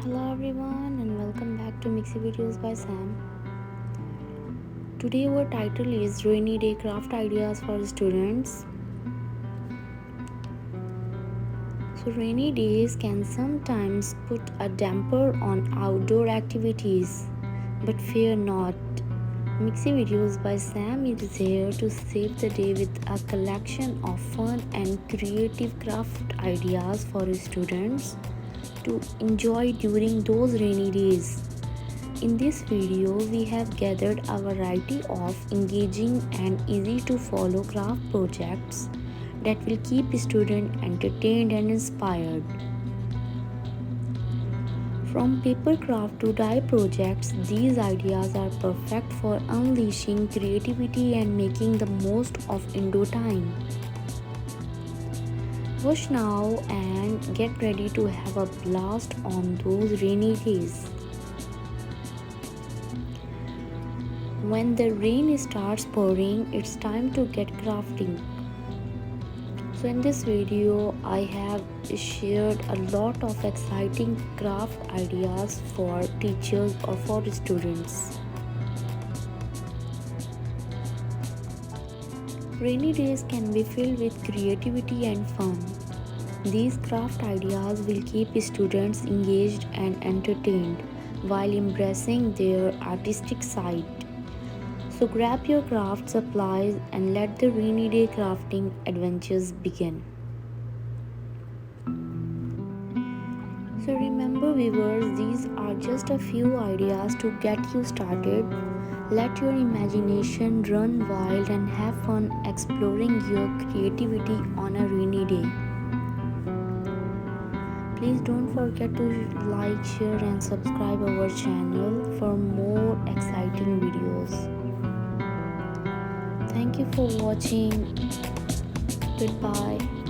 Hello everyone and welcome back to Mixy Videos by Sam. Today our title is Rainy Day Craft Ideas for Students. So rainy days can sometimes put a damper on outdoor activities, but fear not. Mixy Videos by Sam is here to save the day with a collection of fun and creative craft ideas for students to enjoy during those rainy days. In this video, we have gathered a variety of engaging and easy to follow craft projects that will keep students entertained and inspired. From paper craft to dye projects, these ideas are perfect for unleashing creativity and making the most of indoor time. Watch now and get ready to have a blast on those rainy days. When the rain starts pouring, it's time to get crafting. So in this video, I have shared a lot of exciting craft ideas for teachers or for students. Rainy days can be filled with creativity and fun. These craft ideas will keep students engaged and entertained while embracing their artistic side. So grab your craft supplies and let the rainy day crafting adventures begin. So remember viewers, these are just a few ideas to get you started. Let your imagination run wild and have fun exploring your creativity on a rainy day. Please don't forget to like, share and subscribe our channel for more exciting videos. Thank you for watching. Goodbye.